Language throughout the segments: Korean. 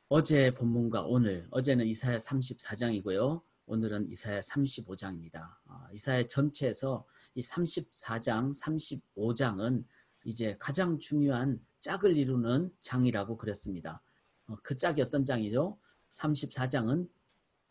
어제 본문과 오늘, 어제는 이사야 34장이고요. 오늘은 이사야 35장입니다. 이사야 전체에서 이 34장, 35장은 이제 가장 중요한 짝을 이루는 장이라고 그랬습니다. 그 짝이 어떤 장이죠? 34장은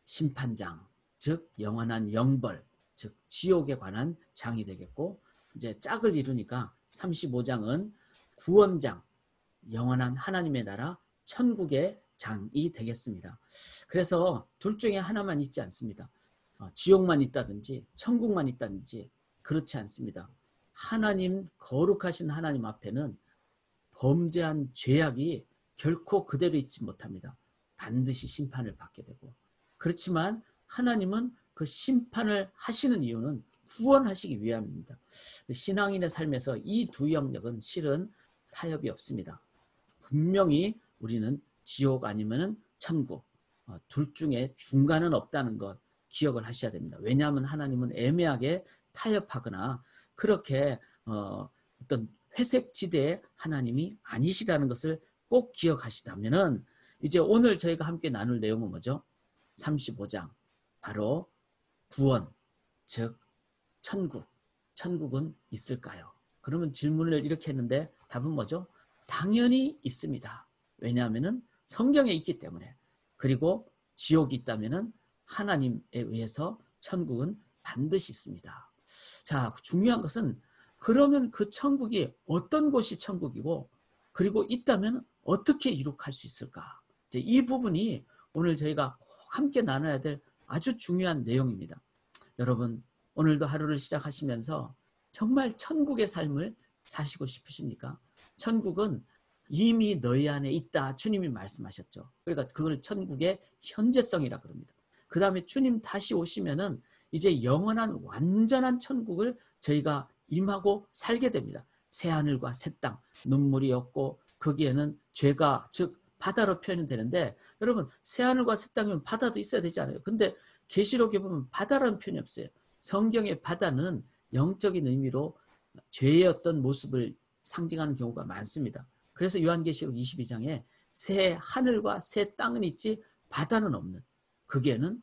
심판장, 즉 영원한 영벌, 즉 지옥에 관한 장이 되겠고, 이제 짝을 이루니까 35장은 구원장, 영원한 하나님의 나라 천국의 장이 되겠습니다. 그래서 둘 중에 하나만 있지 않습니다. 지옥만 있다든지 천국만 있다든지 그렇지 않습니다. 하나님, 거룩하신 하나님 앞에는 범죄한 죄악이 결코 그대로 있지 못합니다. 반드시 심판을 받게 되고, 그렇지만 하나님은 그 심판을 하시는 이유는 구원하시기 위함입니다. 신앙인의 삶에서 이 두 영역은 실은 타협이 없습니다. 분명히 우리는 지옥 아니면 천국, 둘 중에 중간은 없다는 것 기억을 하셔야 됩니다. 왜냐하면 하나님은 애매하게 타협하거나 그렇게 어떤 회색 지대의 하나님이 아니시라는 것을 꼭 기억하시다면은, 이제 오늘 저희가 함께 나눌 내용은 뭐죠? 35장, 바로 구원, 즉 천국. 천국은 있을까요? 그러면 질문을 이렇게 했는데 답은 뭐죠? 당연히 있습니다. 왜냐하면 성경에 있기 때문에. 그리고 지옥이 있다면 하나님에 의해서 천국은 반드시 있습니다. 자, 중요한 것은 그러면 그 천국이 어떤 곳이 천국이고, 그리고 있다면 어떻게 이룩할 수 있을까? 이제 이 부분이 오늘 저희가 꼭 함께 나눠야 될 아주 중요한 내용입니다. 여러분, 오늘도 하루를 시작하시면서 정말 천국의 삶을 사시고 싶으십니까? 천국은 이미 너희 안에 있다, 주님이 말씀하셨죠. 그러니까 그걸 천국의 현재성이라 그럽니다. 그 다음에 주님 다시 오시면은 이제 영원한 완전한 천국을 저희가 임하고 살게 됩니다. 새 하늘과 새 땅, 눈물이 없고 거기에는 죄가, 즉 바다로 표현이 되는데, 여러분, 새 하늘과 새 땅이면 바다도 있어야 되지 않아요? 근데 계시록에 보면 바다라는 표현이 없어요. 성경의 바다는 영적인 의미로 죄의 어떤 모습을 상징하는 경우가 많습니다. 그래서 요한계시록 22장에 새 하늘과 새 땅은 있지 바다는 없는, 그게는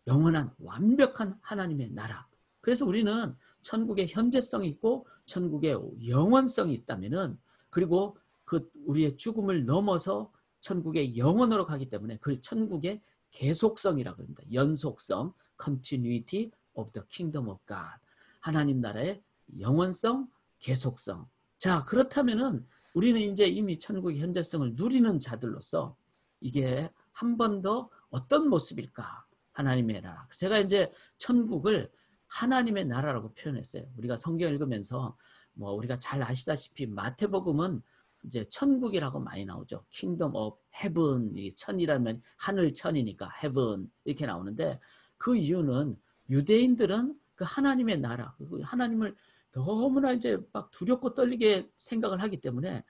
영원한 완벽한 하나님의 나라. 그래서 우리는 천국의 현재성이 있고 천국의 영원성이 있다면은, 그리고 그 우리의 죽음을 넘어서 천국의 영원으로 가기 때문에 그 천국의 계속성이라고 합니다. 연속성, continuity of the kingdom of God. 하나님 나라의 영원성, 계속성. 자, 그렇다면은 우리는 이제 이미 천국의 현재성을 누리는 자들로서 이게 한 번 더 어떤 모습일까? 하나님의 나라. 제가 이제 천국을 하나님의 나라라고 표현했어요. 우리가 성경 읽으면서 뭐 우리가 잘 아시다시피 마태복음은 이제 천국이라고 많이 나오죠. Kingdom of Heaven, 천이라면 하늘 천이니까 Heaven 이렇게 나오는데, 그 이유는 유대인들은 그 하나님의 나라, 하나님을 너무나 이제 막 두렵고 떨리게 생각을 하기 때문에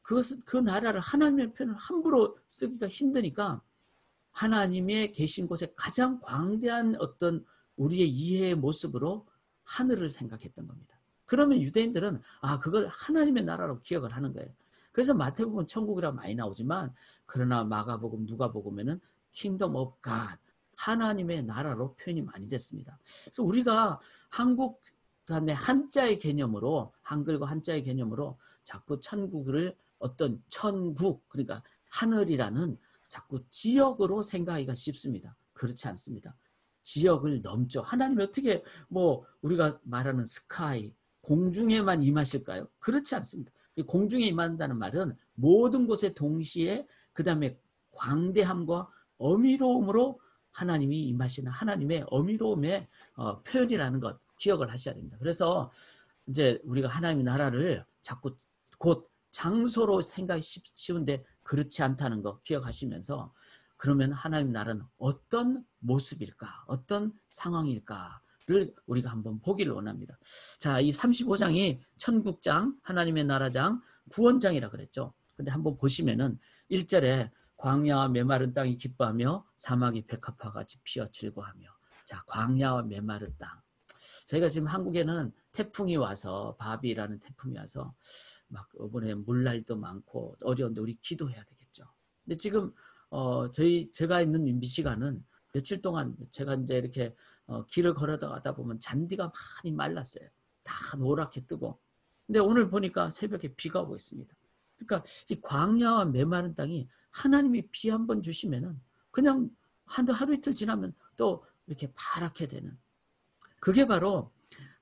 그 나라를 하나님의 표현을 함부로 쓰기가 힘드니까 하나님의 계신 곳에 가장 광대한 어떤 우리의 이해의 모습으로 하늘을 생각했던 겁니다. 그러면 유대인들은 그걸 하나님의 나라로 기억을 하는 거예요. 그래서 마태복음 천국이라고 많이 나오지만, 그러나 마가복음, 누가복음에는 킹덤 오브 갓, 하나님의 나라로 표현이 많이 됐습니다. 그래서 우리가 한국 간의 한자의 개념으로, 한글과 한자의 개념으로 자꾸 천국을 어떤 천국, 그러니까 하늘이라는 자꾸 지역으로 생각하기가 쉽습니다. 그렇지 않습니다. 지역을 넘죠. 하나님이 어떻게 뭐 우리가 말하는 스카이, 공중에만 임하실까요? 그렇지 않습니다. 공중에 임한다는 말은 모든 곳에 동시에, 그 다음에 광대함과 어미로움으로 하나님이 임하시는 하나님의 어미로움의 표현이라는 것 기억을 하셔야 됩니다. 그래서 이제 우리가 하나님의 나라를 자꾸 곧 장소로 생각이 쉬운데 그렇지 않다는 거 기억하시면서, 그러면 하나님 나라는 어떤 모습일까, 어떤 상황일까를 우리가 한번 보기를 원합니다. 자, 이 35장이 천국장, 하나님의 나라장, 구원장이라 그랬죠. 근데 한번 보시면은 1절에 광야와 메마른 땅이 기뻐하며 사막이 백합화 같이 피어 즐거워하며. 자, 광야와 메마른 땅. 저희가 지금 한국에는 태풍이 와서, 바비라는 태풍이 와서 막 이번에 물날도 많고 어려운데 우리 기도해야 되겠죠. 근데 지금 제가 있는 미시간은 며칠 동안 제가 이제 이렇게 길을 걸어가다 보면 잔디가 많이 말랐어요. 다 노랗게 뜨고. 근데 오늘 보니까 새벽에 비가 오고 있습니다. 그러니까 이 광야와 메마른 땅이 하나님이 비 한 번 주시면은 그냥 하루 이틀 지나면 또 이렇게 파랗게 되는, 그게 바로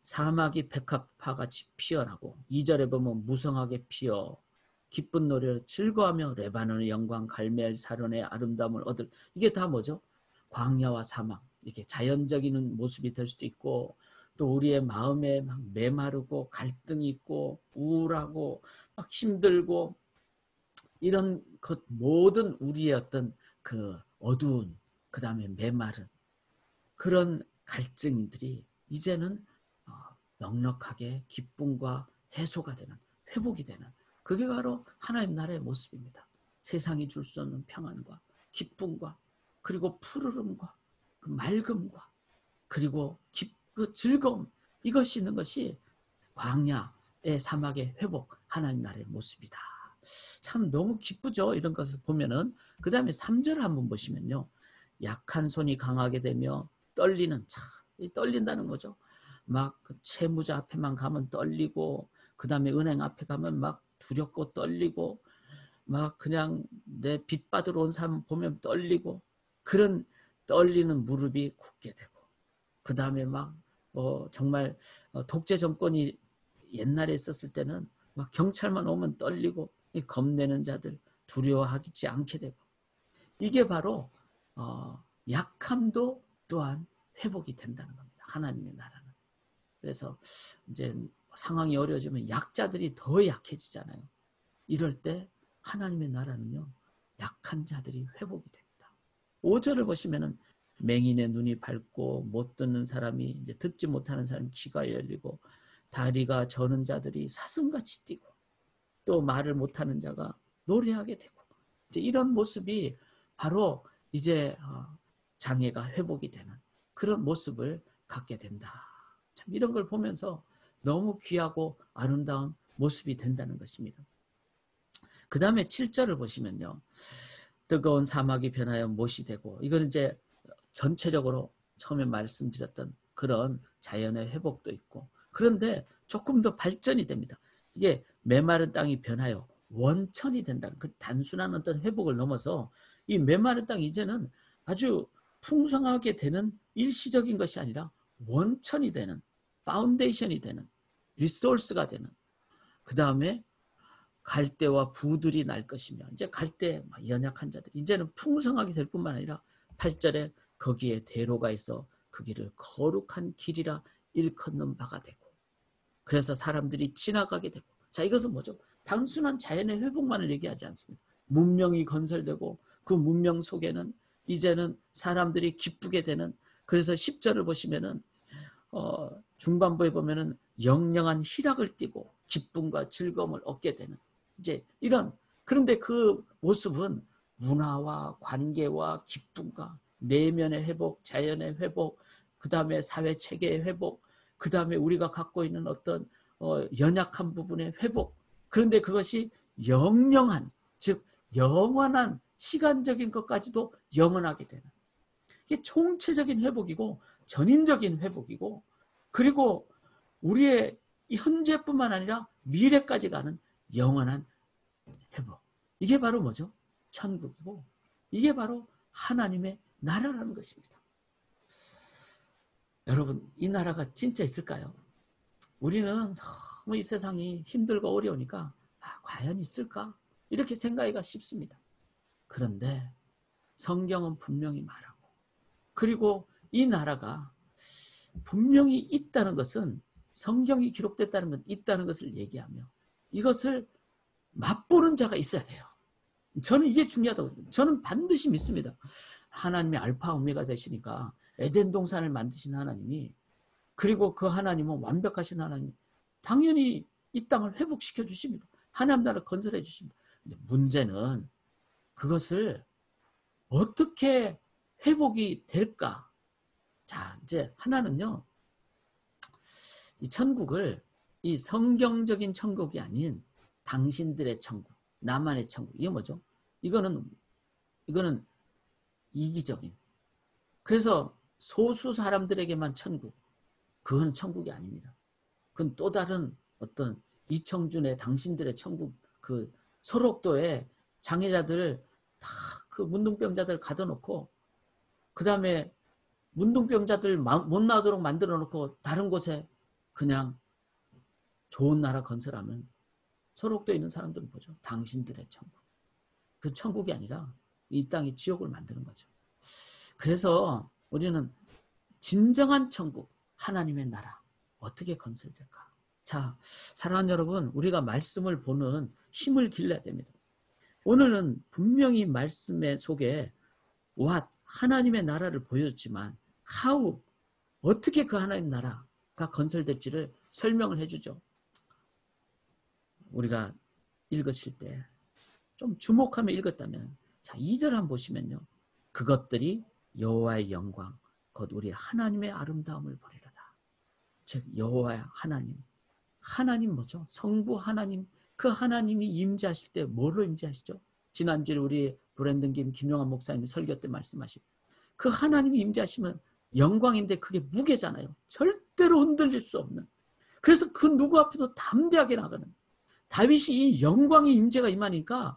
사막이 백합화같이 피어나고 2절에 보면 무성하게 피어 기쁜 노래를 즐거워하며 레바논의 영광 갈멜 사론의 아름다움을 얻을, 이게 다 뭐죠? 광야와 사막, 이렇게 자연적인 모습이 될 수도 있고, 또 우리의 마음에 막 메마르고 갈등이 있고 우울하고 막 힘들고 이런 것 모든 우리의 어떤 그 어두운, 그 다음에 메마른 그런 갈증들이 이제는 넉넉하게 기쁨과 해소가 되는, 회복이 되는, 그게 바로 하나님 나라의 모습입니다. 세상이 줄 수 없는 평안과 기쁨과 그리고 푸르름과 그 맑음과 그리고 그 즐거움, 이것이 있는 것이 광야의 사막의 회복, 하나님 나라의 모습이다. 참 너무 기쁘죠, 이런 것을 보면은. 그 다음에 3절을 한번 보시면요, 약한 손이 강하게 되며 떨리는, 참 떨린다는 거죠. 막 채무자 앞에만 가면 떨리고, 그 다음에 은행 앞에 가면 막 두렵고 떨리고, 막 그냥 내 빚 받으러 온 사람 보면 떨리고, 그런 떨리는 무릎이 굳게 되고, 그 다음에 막 정말 독재 정권이 옛날에 있었을 때는 막 경찰만 오면 떨리고 겁내는 자들 두려워하지 않게 되고, 이게 바로 약함도 또한 회복이 된다는 겁니다. 하나님의 나라는. 그래서 이제 상황이 어려워지면 약자들이 더 약해지잖아요. 이럴 때 하나님의 나라는요, 약한 자들이 회복이 됩니다. 5절을 보시면은 맹인의 눈이 밝고 못 듣는 사람이, 이제 듣지 못하는 사람이 귀가 열리고 다리가 저는 자들이 사슴같이 뛰고 또 말을 못하는 자가 노래하게 되고, 이제 이런 모습이 바로 이제 장애가 회복이 되는 그런 모습을 갖게 된다. 참 이런 걸 보면서 너무 귀하고 아름다운 모습이 된다는 것입니다. 그 다음에 7절을 보시면요, 뜨거운 사막이 변하여 못이 되고, 이건 이제 전체적으로 처음에 말씀드렸던 그런 자연의 회복도 있고, 그런데 조금 더 발전이 됩니다. 이게 메마른 땅이 변하여 원천이 된다는, 그 단순한 어떤 회복을 넘어서 이 메마른 땅이 이제는 아주 풍성하게 되는 일시적인 것이 아니라 원천이 되는, 파운데이션이 되는, 리소스가 되는, 그 다음에 갈대와 부들이 날 것이며, 이제 갈대 연약한 자들 이제는 풍성하게 될 뿐만 아니라 8절에 거기에 대로가 있어 그 길을 거룩한 길이라 일컫는 바가 되고, 그래서 사람들이 지나가게 되고. 자, 이것은 뭐죠? 단순한 자연의 회복만을 얘기하지 않습니다. 문명이 건설되고 그 문명 속에는 이제는 사람들이 기쁘게 되는, 그래서 10절을 보시면은 중반부에 보면은 영영한 희락을 띠고 기쁨과 즐거움을 얻게 되는, 이제 이런, 그런데 그 모습은 문화와 관계와 기쁨과 내면의 회복, 자연의 회복, 그 다음에 사회 체계의 회복, 그 다음에 우리가 갖고 있는 어떤 연약한 부분의 회복, 그런데 그것이 영영한, 즉 영원한 시간적인 것까지도 영원하게 되는, 이게 총체적인 회복이고 전인적인 회복이고, 그리고 우리의 현재뿐만 아니라 미래까지 가는 영원한 회복, 이게 바로 뭐죠? 천국이고, 이게 바로 하나님의 나라라는 것입니다. 여러분, 이 나라가 진짜 있을까요? 우리는 너무 이 세상이 힘들고 어려우니까 과연 있을까? 이렇게 생각하기가 쉽습니다. 그런데 성경은 분명히 말하고, 그리고 이 나라가 분명히 있다는 것은, 성경이 기록됐다는 건 있다는 것을 얘기하며 이것을 맛보는 자가 있어야 돼요. 저는 이게 중요하다고, 저는 반드시 믿습니다. 하나님이 알파 오메가 되시니까 에덴 동산을 만드신 하나님이, 그리고 그 하나님은 완벽하신 하나님, 당연히 이 땅을 회복시켜 주십니다. 하나님 나라를 건설해 주십니다. 근데 문제는 그것을 어떻게 회복이 될까? 자, 이제 하나는요, 이 천국을, 이 성경적인 천국이 아닌 당신들의 천국, 나만의 천국, 이게 뭐죠? 이거는 이거는 이기적인. 그래서 소수 사람들에게만 천국. 그건 천국이 아닙니다. 그건 또 다른 어떤 이청준의 당신들의 천국, 그 소록도에 장애자들 다 그 문둥병자들 가둬놓고 그 다음에 문둥병자들 못 나오도록 만들어 놓고 다른 곳에 그냥 좋은 나라 건설하면 소록도에 있는 사람들은 보죠. 당신들의 천국. 그 천국이 아니라 이 땅이 지옥을 만드는 거죠. 그래서 우리는 진정한 천국, 하나님의 나라 어떻게 건설될까? 자, 사랑하는 여러분, 우리가 말씀을 보는 힘을 길러야 됩니다. 오늘은 분명히 말씀의 속에 what, 하나님의 나라를 보여줬지만 how, 어떻게 그 하나님 나라가 건설될지를 설명을 해주죠. 우리가 읽으실 때 좀 주목하며 읽었다면, 자, 2절 한번 보시면요. 그것들이 여호와의 영광, 곧 우리 하나님의 아름다움을 보리로다. 즉 여호와의 하나님 뭐죠? 성부 하나님, 그 하나님이 임재하실 때 뭐로 임재하시죠? 지난주에 우리 브랜든 김용환 목사님이 설교 때 말씀하신 그 하나님이 임재하시면 영광인데 그게 무게잖아요. 절대로 흔들릴 수 없는. 그래서 그 누구 앞에도 담대하게 나가는. 다윗이 이 영광의 임재가 임하니까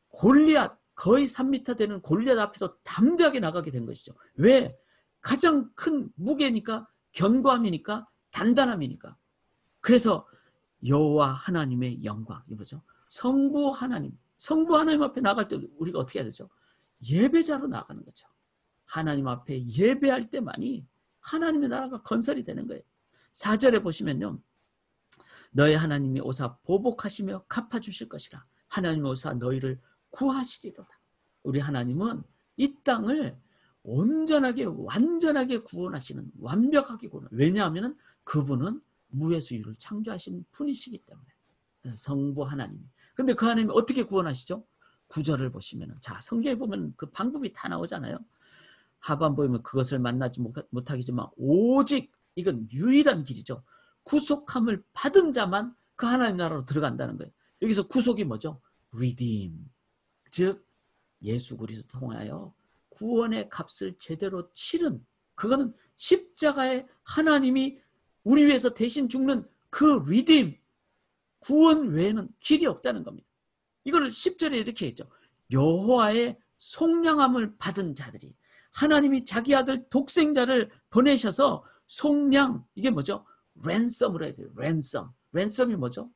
골리앗, 거의 3m 되는 골리앗 앞에도 담대하게 나가게 된 것이죠. 왜? 가장 큰 무게니까, 견고함이니까, 단단함이니까. 그래서 여호와 하나님의 영광, 이거죠. 성부 하나님 앞에 나갈 때 우리가 어떻게 해야 되죠? 예배자로 나가는 거죠. 하나님 앞에 예배할 때만이 하나님의 나라가 건설이 되는 거예요. 4절에 보시면요. 너희 하나님이 오사 보복하시며 갚아주실 것이라. 하나님이 오사 너희를 구하시리로다. 우리 하나님은 이 땅을 온전하게 완전하게 구원하시는, 완벽하게 구원. 왜냐하면 그분은 무에서 유를 창조하신 분이시기 때문에. 그래서 성부 하나님. 근데 그 하나님이 어떻게 구원하시죠? 9절을 보시면은, 자, 성경에 보면 그 방법이 다 나오잖아요. 하반 보면 그것을 만나지 못하겠지만 오직 이건 유일한 길이죠. 구속함을 받은 자만 그 하나님 나라로 들어간다는 거예요. 여기서 구속이 뭐죠? redeem. 즉 예수 그리스도 통하여 구원의 값을 제대로 치른, 그거는 십자가에 하나님이 우리 위해서 대신 죽는 그 redeem, 구원 외에는 길이 없다는 겁니다. 이걸 10절에 이렇게 했죠. 여호와의 속량함을 받은 자들이, 하나님이 자기 아들 독생자를 보내셔서 속량, 이게 뭐죠? 랜섬으로 해야 돼요. 랜섬이 뭐죠?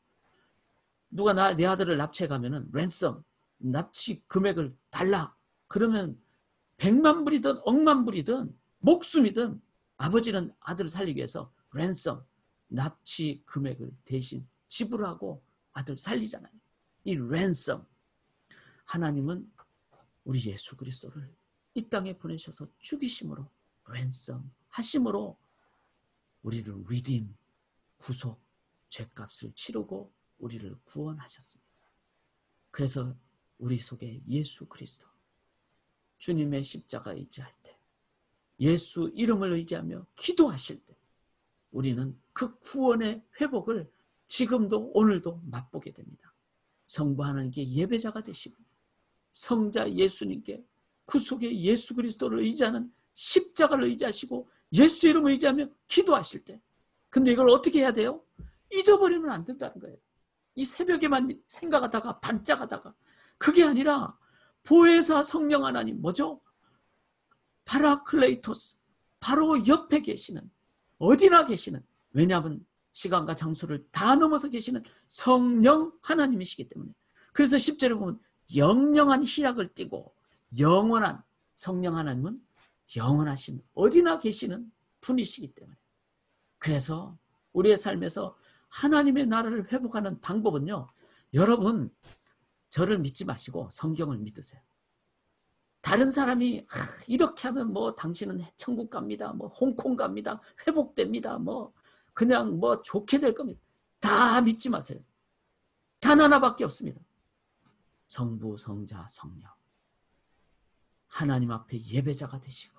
누가 내 아들을 납치해 가면은 랜섬, 납치 금액을 달라. 그러면 100만 불이든 억만 불이든 목숨이든 아버지는 아들을 살리기 위해서 랜섬, 납치 금액을 대신 지불하고 아들 살리잖아요. 이 랜섬. 하나님은 우리 예수 그리스도를 이 땅에 보내셔서 죽이심으로, 랜섬 하심으로 우리를 리딤, 구속, 죄값을 치르고 우리를 구원하셨습니다. 그래서 우리 속에 예수 그리스도, 주님의 십자가 의지할 때, 예수 이름을 의지하며 기도하실 때 우리는 그 구원의 회복을 지금도 오늘도 맛보게 됩니다. 성부 하나님께 예배자가 되시고 성자 예수님께 구속의 예수 그리스도를 의지하는, 십자가를 의지하시고 예수 이름을 의지하며 기도하실 때, 근데 이걸 어떻게 해야 돼요? 잊어버리면 안 된다는 거예요. 이 새벽에만 생각하다가 반짝하다가, 그게 아니라 보혜사 성령 하나님, 뭐죠? 파라클레이토스, 바로 옆에 계시는, 어디나 계시는, 왜냐하면 시간과 장소를 다 넘어서 계시는 성령 하나님이시기 때문에. 그래서 10절에 보면 영영한 희락을 띠고, 영원한 성령 하나님은 영원하신 어디나 계시는 분이시기 때문에. 그래서 우리의 삶에서 하나님의 나라를 회복하는 방법은요, 여러분 저를 믿지 마시고 성경을 믿으세요. 다른 사람이 이렇게 하면 뭐 당신은 천국 갑니다, 뭐 홍콩 갑니다, 회복됩니다, 뭐 그냥 뭐 좋게 될 겁니다. 다 믿지 마세요. 단 하나밖에 없습니다. 성부, 성자, 성령. 하나님 앞에 예배자가 되시고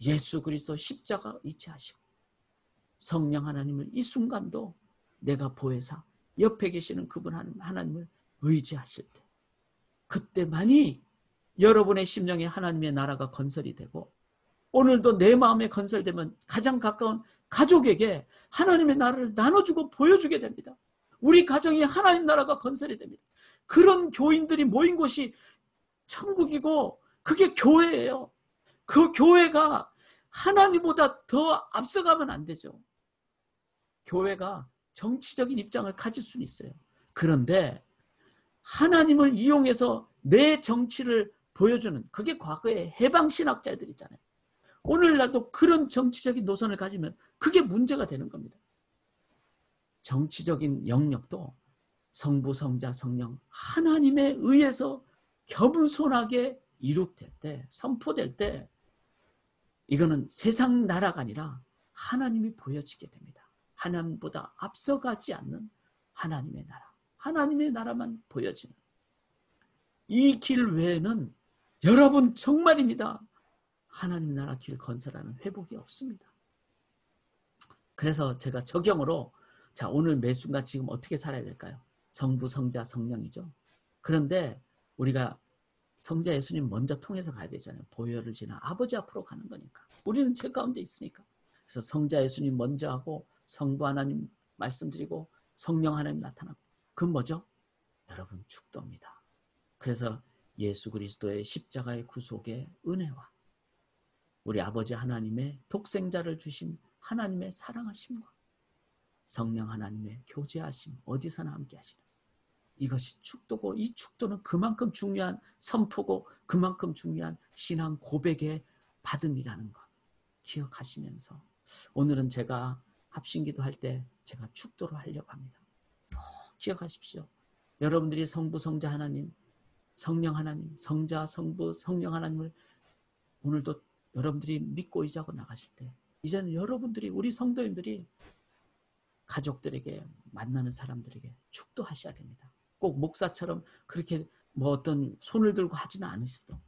예수 그리스도 십자가 의지하시고 성령 하나님을 이 순간도 내가 보혜사 옆에 계시는 그분 하나님을 의지하실 때, 그때만이 여러분의 심령에 하나님의 나라가 건설이 되고 오늘도 내 마음에 건설되면 가장 가까운 가족에게 하나님의 나라를 나눠주고 보여주게 됩니다. 우리 가정이 하나님 나라가 건설이 됩니다. 그런 교인들이 모인 곳이 천국이고 그게 교회예요. 그 교회가 하나님보다 더 앞서가면 안 되죠. 교회가 정치적인 입장을 가질 수는 있어요. 그런데 하나님을 이용해서 내 정치를 보여주는, 그게 과거에 해방신학자들 있잖아요. 오늘날도 그런 정치적인 노선을 가지면 그게 문제가 되는 겁니다. 정치적인 영역도 성부, 성자, 성령 하나님에 의해서 겸손하게 이룩될 때, 선포될 때 이거는 세상 나라가 아니라 하나님이 보여지게 됩니다. 하나님보다 앞서가지 않는 하나님의 나라, 하나님의 나라만 보여지는 이 길 외에는 여러분 정말입니다. 하나님 나라 길 건설하는 회복이 없습니다. 그래서 제가 적용으로 자, 오늘 매 순간 지금 어떻게 살아야 될까요? 성부, 성자, 성령이죠. 그런데 우리가 성자 예수님 먼저 통해서 가야 되잖아요. 보혈을 지나 아버지 앞으로 가는 거니까. 우리는 죄 가운데 있으니까. 그래서 성자 예수님 먼저 하고 성부 하나님 말씀드리고 성령 하나님 나타나고. 그건 뭐죠? 여러분 축도입니다. 그래서 예수 그리스도의 십자가의 구속의 은혜와 우리 아버지 하나님의 독생자를 주신 하나님의 사랑하심과 성령 하나님의 교제하심, 어디서나 함께 하시는 이것이 축도고, 이 축도는 그만큼 중요한 선포고 그만큼 중요한 신앙 고백의 받음이라는 것 기억하시면서 오늘은 제가 합심기도 할 때 제가 축도를 하려고 합니다. 기억하십시오. 여러분들이 성부, 성자 하나님, 성령 하나님, 성자, 성부, 성령 하나님을 오늘도 여러분들이 믿고 의지하고 나가실 때 이제는 여러분들이, 우리 성도님들이 가족들에게, 만나는 사람들에게 축도하셔야 됩니다. 꼭 목사처럼 그렇게 뭐 어떤 손을 들고 하지는 않으시도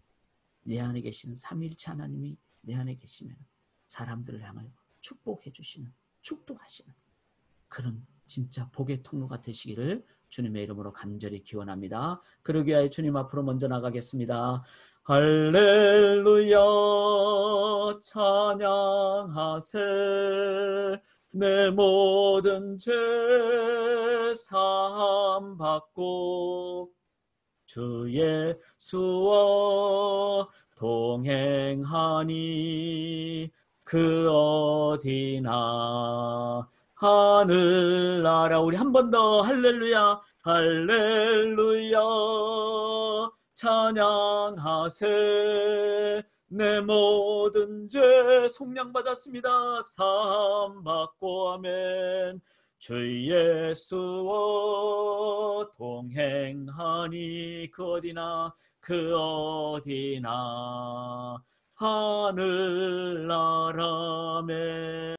내 안에 계시는 삼위일체 하나님이 내 안에 계시면 사람들을 향하여 축복해 주시는, 축도하시는 그런 진짜 복의 통로가 되시기를 주님의 이름으로 간절히 기원합니다. 그러기 위하여 주님 앞으로 먼저 나가겠습니다. 할렐루야 찬양하세 내 모든 죄 사함 받고 주 예수와 동행하니 그 어디나 하늘나라. 우리 한 번 더 할렐루야 할렐루야 찬양하세 내 모든 죄 속량받았습니다. 사함 받고 아멘. 주 예수와 동행하니 그 어디나 그 어디나 하늘나라. 아멘.